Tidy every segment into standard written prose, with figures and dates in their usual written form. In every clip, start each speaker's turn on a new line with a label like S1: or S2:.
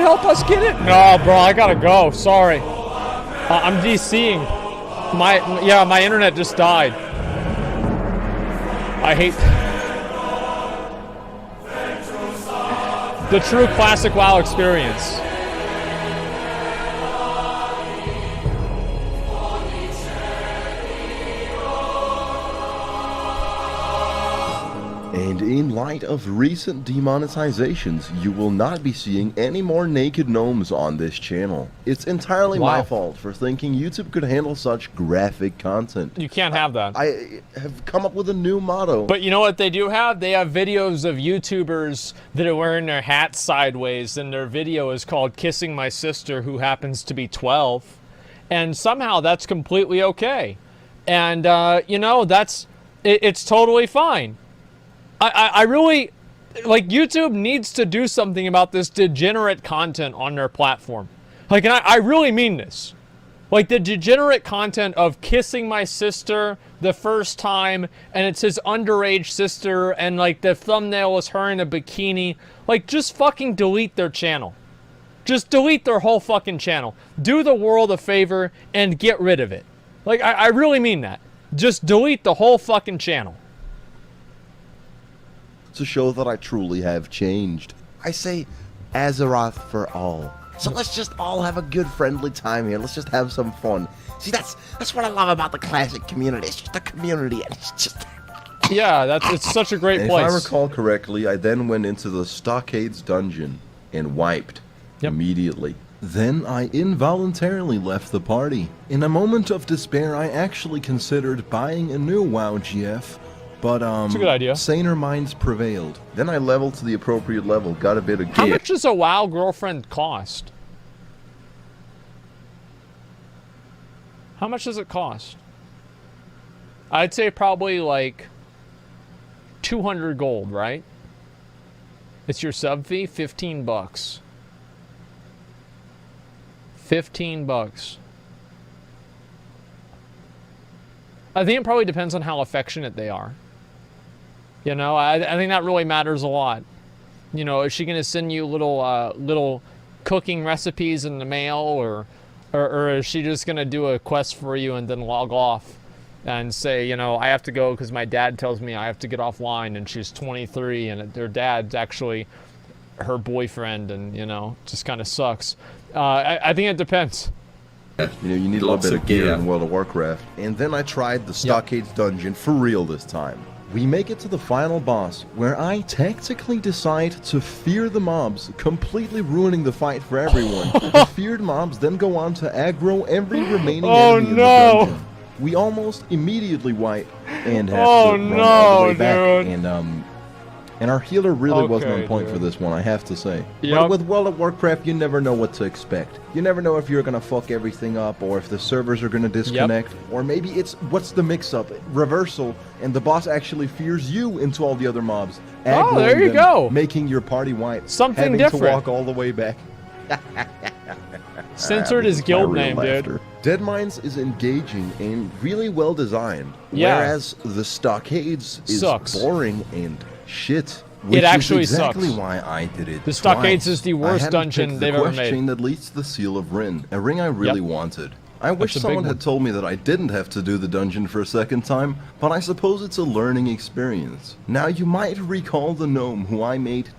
S1: help us get it? No, bro, I gotta go. Sorry. I'm DCing. My internet just died. I hate the true classic WoW experience.
S2: And in light of recent demonetizations, you will not be seeing any more naked gnomes on this channel. It's entirely my fault for thinking YouTube could handle such graphic content.
S1: You can't have that.
S2: I have come up with a new motto.
S1: But you know what they do have? They have videos of YouTubers that are wearing their hats sideways, and their video is called Kissing My Sister Who Happens to be 12. And somehow that's completely okay. And, you know, it's totally fine. I really, like, YouTube needs to do something about this degenerate content on their platform. Like, and I really mean this. Like, the degenerate content of kissing my sister the first time, and it's his underage sister, and, like, the thumbnail is her in a bikini. Like, just fucking delete their channel. Just delete their whole fucking channel. Do the world a favor and get rid of it. Like, I really mean that. Just delete the whole fucking channel.
S2: To show that I truly have changed. I say Azeroth for all. So let's just all have a good friendly time here. Let's just have some fun. See, that's what I love about the classic community. It's just a community, and it's just...
S1: Yeah, it's such a great place.
S2: If I recall correctly, I then went into the Stockades dungeon and wiped immediately. Then I involuntarily left the party. In a moment of despair, I actually considered buying a new WoW GF, but
S1: it's a good idea.
S2: Saner minds prevailed. Then I leveled to the appropriate level, got a bit of gear.
S1: How much does a WoW girlfriend cost? How much does it cost? I'd say probably like 200 gold, right? It's your sub fee, 15 bucks. 15 bucks. I think it probably depends on how affectionate they are. You know, I think that really matters a lot. You know, is she going to send you little cooking recipes in the mail, or is she just going to do a quest for you and then log off and say, you know, I have to go because my dad tells me I have to get offline, and she's 23 and their dad's actually her boyfriend, and, you know, just kind of sucks. I think it depends.
S2: You know, you need a little bit of gear in World of Warcraft. And then I tried the Stockades dungeon for real this time. We make it to the final boss, where I tactically decide to fear the mobs, completely ruining the fight for everyone. The feared mobs then go on to aggro every remaining enemy in the dungeon. We almost immediately wipe and have to run all the way back. And our healer really wasn't on point for this one, I have to say. But with World of Warcraft, you never know what to expect. You never know if you're going to fuck everything up, or if the servers are going to disconnect, or maybe it's, what's the mix-up? Reversal, and the boss actually fears you into all the other mobs.
S1: Oh, there you go.
S2: Making your party wipe.
S1: Something different.
S2: Having to walk all the way back.
S1: Censored his guild name, dude.
S2: Deadmines is engaging and really well designed, whereas the Stockades is boring and shit.
S1: It actually
S2: exactly
S1: sucks.
S2: Why I did it.
S1: The Stockades is the worst dungeon they've ever made.
S2: Chain that leads to the Seal of Rin, a ring I really wanted. I wish someone had told me that I didn't have to do the dungeon for a second time, but I suppose it's a learning experience. Now you might recall the gnome who I made.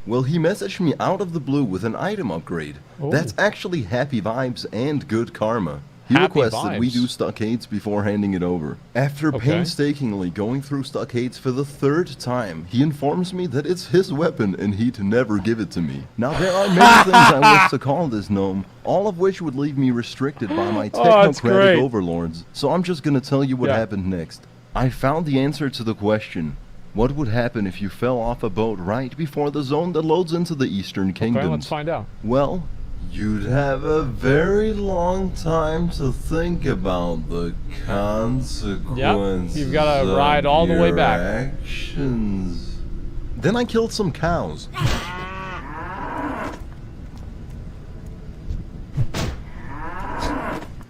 S2: Well, he messaged me out of the blue with an item upgrade. That's actually happy vibes and good karma. He requested we do Stockades before handing it over. After painstakingly going through Stockades for the 3rd time, he informs me that it's his weapon and he'd never give it to me. Now there are many things I wish to call this gnome, all of which would leave me restricted by my technocratic overlords. So I'm just gonna tell you what happened next. I found the answer to the question: what would happen if you fell off a boat right before the zone that loads into the Eastern Kingdoms?
S1: Let's find out.
S2: Well, you'd have a very long time to think about the consequences.
S1: You've got to ride all the way back.
S2: Actions. Then I killed some cows.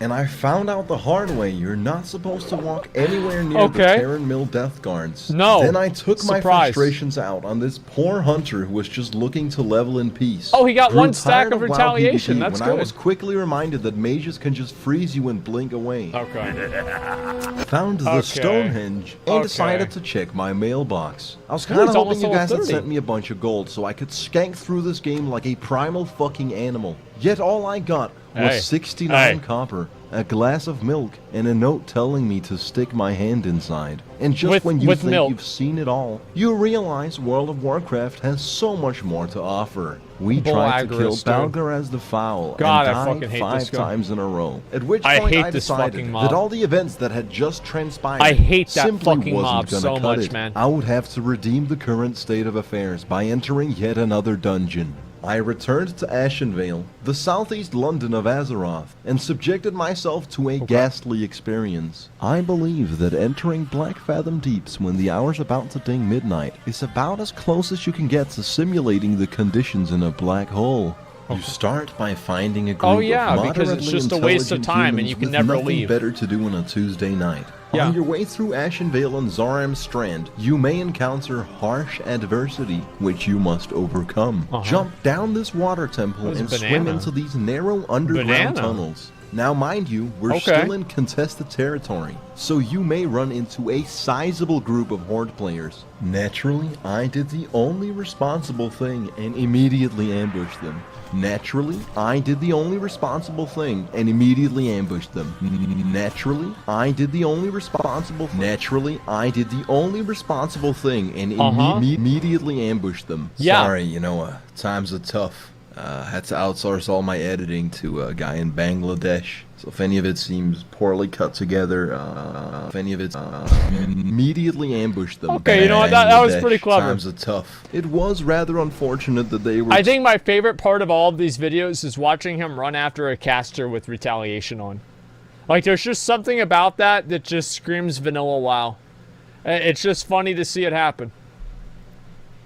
S2: And I found out the hard way, you're not supposed to walk anywhere near the Terran Mill Death Guards.
S1: No.
S2: Then I took my frustrations out on this poor hunter who was just looking to level in peace.
S1: Oh, he got
S2: Grew
S1: one stack
S2: tired
S1: of retaliation. That's
S2: when
S1: good.
S2: I was quickly reminded that mages can just freeze you and blink away.
S1: Okay.
S2: Found the Stonehenge and decided to check my mailbox. I was kind of hoping you guys had sent me a bunch of gold so I could skank through this game like a primal fucking animal. Yet all I got was 69 copper, a glass of milk, and a note telling me to stick my hand inside. And just when you think you've seen it all, you realize World of Warcraft has so much more to offer. We tried to kill Balgaraz the Foul and died 5 times in a row. At which point I decided that all the events that had just transpired simply wasn't gonna cut it. I would have to redeem the current state of affairs by entering yet another dungeon. I returned to Ashenvale, the southeast London of Azeroth, and subjected myself to a ghastly experience. I believe that entering Black Fathom Deeps when the hour's about to ding midnight is about as close as you can get to simulating the conditions in a black hole. You start by finding a group of moderately
S1: because it's just a waste of time and you can never leave.
S2: Better to do on a Tuesday night. On your way through Ashenvale and Zoram Strand, you may encounter harsh adversity, which you must overcome. Jump down this water temple and swim into these narrow underground tunnels. Now, mind you, we're still in contested territory, so you may run into a sizable group of Horde players. Naturally, I did the only responsible thing and immediately ambushed them. Naturally, I did the only responsible thing and immediately ambushed them. Naturally, I did the only responsible thing. Naturally, I did the only responsible thing and immediately ambushed them. Sorry, you know, times are tough. Had to outsource all my editing to a guy in Bangladesh. So if any of it seems poorly cut together, if any of it's immediately ambushed them.
S1: Okay, you know what? That was pretty clever.
S2: Times are tough. It was rather unfortunate that they were.
S1: I think my favorite part of all of these videos is watching him run after a caster with retaliation on. Like, there's just something about that that just screams vanilla WoW. It's just funny to see it happen.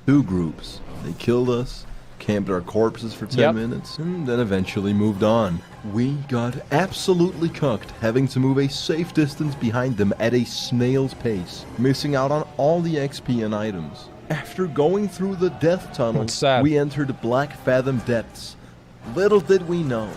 S2: 2 groups. They killed us, camped our corpses for 10 minutes, and then eventually moved on. We got absolutely cucked, having to move a safe distance behind them at a snail's pace, missing out on all the XP and items. After going through the death tunnel, we entered Black Fathom Depths. Little did we know,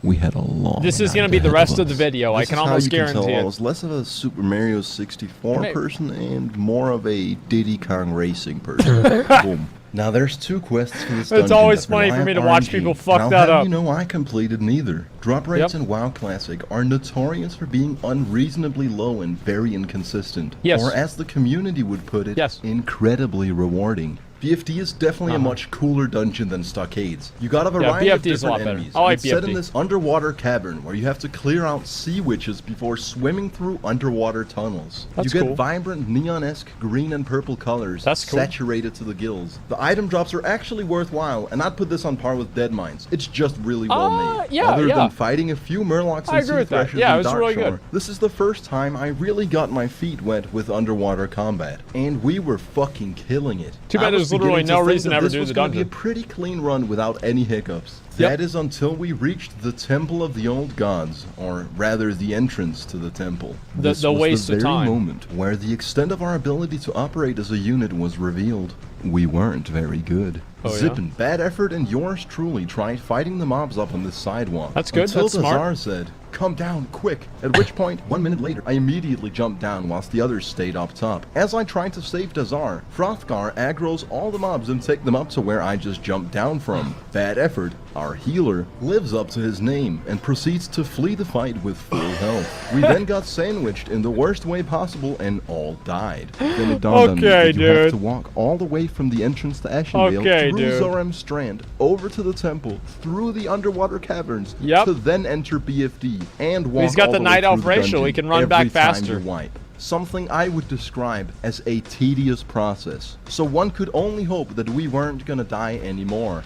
S2: we had a long
S1: This is going to be the rest of the video. I can almost guarantee it.
S2: I was less of a Super Mario 64 person and more of a Diddy Kong Racing person. Boom. Now there's 2 quests for this dungeon.
S1: It's always funny for me to watch people fuck that up.
S2: You know, I completed neither. Drop rates in WoW Classic are notorious for being unreasonably low and very inconsistent. Or as the community would put it, incredibly rewarding. BFD is definitely a much cooler dungeon than Stockades. You got a variety of different enemies. It's set in this underwater cavern where you have to clear out sea witches before swimming through underwater tunnels. You get vibrant neon-esque green and purple colors saturated to the gills. The item drops are actually worthwhile, and I'd put this on par with Dead Mines. It's just really well made. Other than fighting a few Murlocs and Sea Threshers in Darkshore, this is the first time I really got my feet wet with underwater combat, and we were fucking killing it.
S1: Too bad there's literally no reason to ever do the dungeon.
S2: Be a pretty clean run without any hiccups. That is until we reached the Temple of the Old Gods, or rather the entrance to the temple. This was the very moment where the extent of our ability to operate as a unit was revealed. We weren't very good. Zippin, bad effort, and yours truly tried fighting the mobs up on this sidewalk.
S1: That's good,
S2: until
S1: that's smart.
S2: Azar said, "Come down, quick." At which point, 1 minute later, I immediately jumped down whilst the others stayed up top. As I tried to save Dazar, Frothgar aggroes all the mobs and take them up to where I just jumped down from. Bad effort, our healer lives up to his name and proceeds to flee the fight with full health. We then got sandwiched in the worst way possible and all died. Then it dawned on me that you have to walk all the way from the entrance to Ashenvale through Zoram Strand, over to the temple, through the underwater caverns, to then enter BFD, and walk
S1: He's got
S2: all
S1: the
S2: way
S1: Night
S2: through
S1: Elf
S2: the
S1: racial,
S2: dungeon
S1: he can run back
S2: every time
S1: faster.
S2: you wipe. Something I would describe as a tedious process. So one could only hope that we weren't gonna die anymore.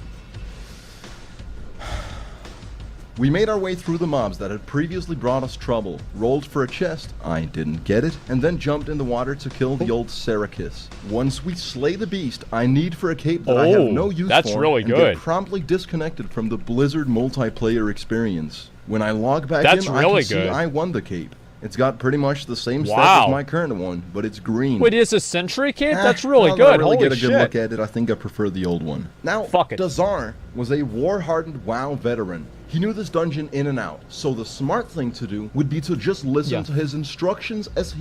S2: We made our way through the mobs that had previously brought us trouble, rolled for a chest, I didn't get it, and then jumped in the water to kill the old Cerakis. Once we slay the beast, I need for a cape that I have no use
S1: that's
S2: for,
S1: really
S2: and
S1: good.
S2: get promptly disconnected from the Blizzard multiplayer experience. When I log back
S1: That's
S2: in,
S1: really
S2: I can see
S1: good.
S2: I won the cape. It's got pretty much the same stats
S1: Wow.
S2: as my current one, but it's green.
S1: Wait, is a Sentry cape? That's
S2: Now
S1: really
S2: that I
S1: good.
S2: really
S1: Holy
S2: get a good
S1: shit.
S2: look at it, I think I prefer the old one. Now,
S1: Fuck it.
S2: Dazar was a war-hardened WoW veteran. He knew this dungeon in and out, so the smart thing to do would be to just listen to his instructions as he